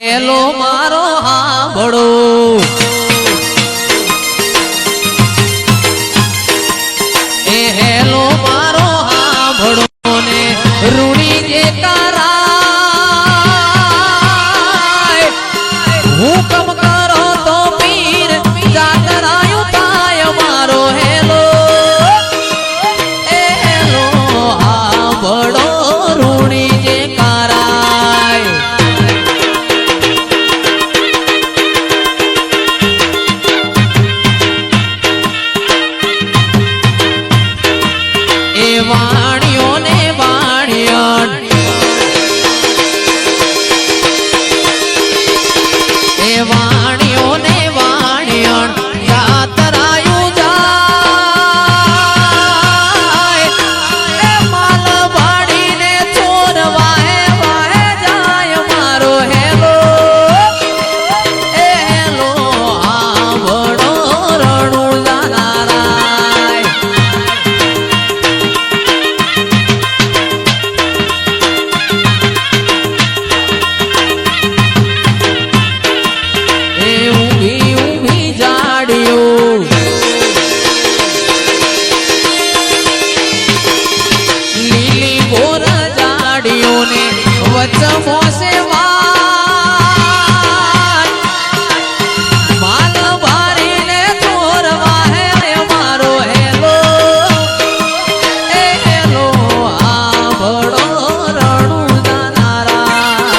hello મારો હાંભળો એ hello મારો હાંભળો ને રૂણી જે કરાય હુકમ કરો તો પીર જાગરાયું થાય મારો હેલો એ હેલો હાંભળો રૂણી જે કરાય વાણિયો ને વાણિયણ એ વાણિયો ને વાણિયણ યાત્રાયું જાય એ માલ વાડીને ચોર વાહે વાહે જાય મારો હેલો એ હેલો હાંભળો રણું જાનારાય વચમો સે માલ ભારીને ચોરવા હે મારો હેલો એ હેલો હાંભળો રણું જાનારા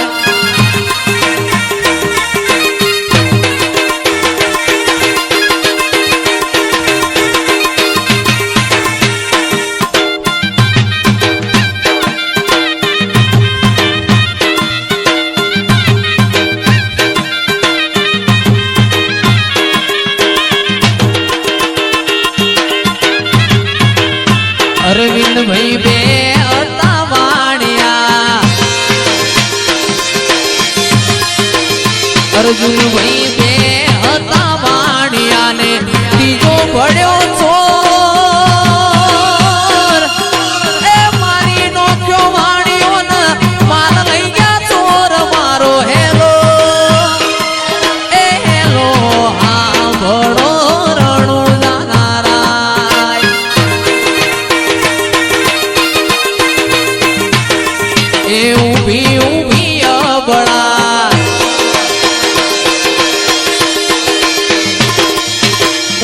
અરવિંદ ભાઈ બે હતા વાણિયા અર્જુન ભાઈ બે હતા વાણિયા ને ત્રીજો પડ્યો ચોર એ મારી નો ક્યો વાણિયો ને માલ લઈ ગયા ચોર મારો હેલો એ હેલો હાંભળો રણું જાનારાય એ ઊભી ઊભી અબળા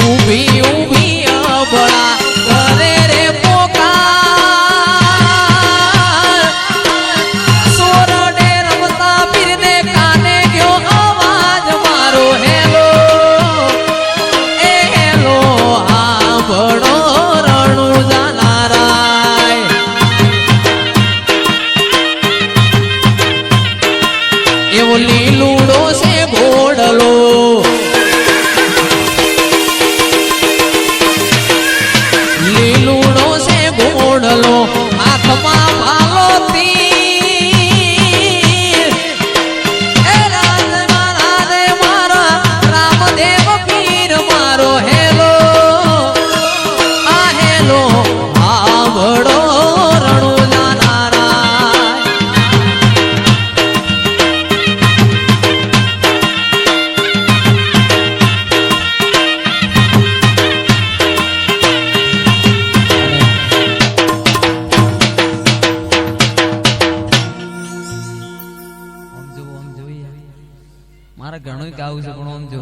ઊભી ઊભી અબળા કરે રે પોકાર સોરડે રમતા પીરને કાને ગયો અવાજ મારો હેલો એ હેલો હાંભળો રણું જાનારાય એવો લીલુડો છે ભોળલો લીલુડો છે ભોળલો હાથમાં ભાલો તીર એ રાજમાં રાધે મારા રામદેવ પીર મારો હેલો આ હેલો હાંભળો રણું જાનારાય મારે ઘણું ગાવું છે પણ આમ જો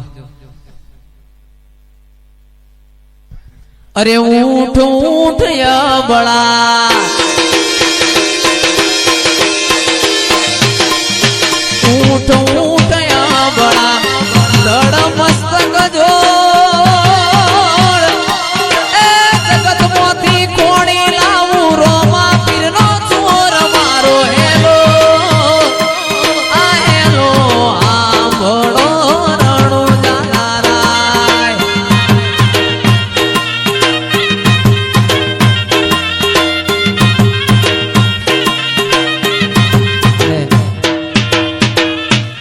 અરે ઊંઠ ઊંઠ અબળા ઊંઠ ઊંઠ અબળા દડ મસ્તક જો એ જગત માંથી કોણી લાવું રોમા પીરનો ચોર મારો હેલો આ હેલો હાંભળો રણું જાનારાય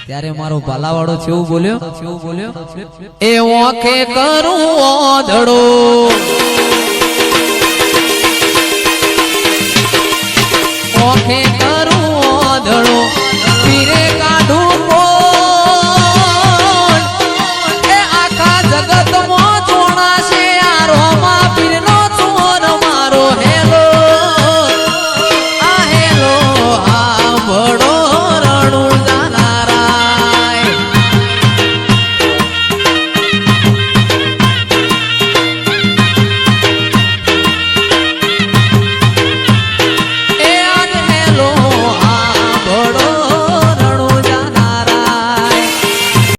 ત્યારે મારો ભાલાવાળો છેવું બોલ્યો એ ઓખે કરું ઓધડો ઓખે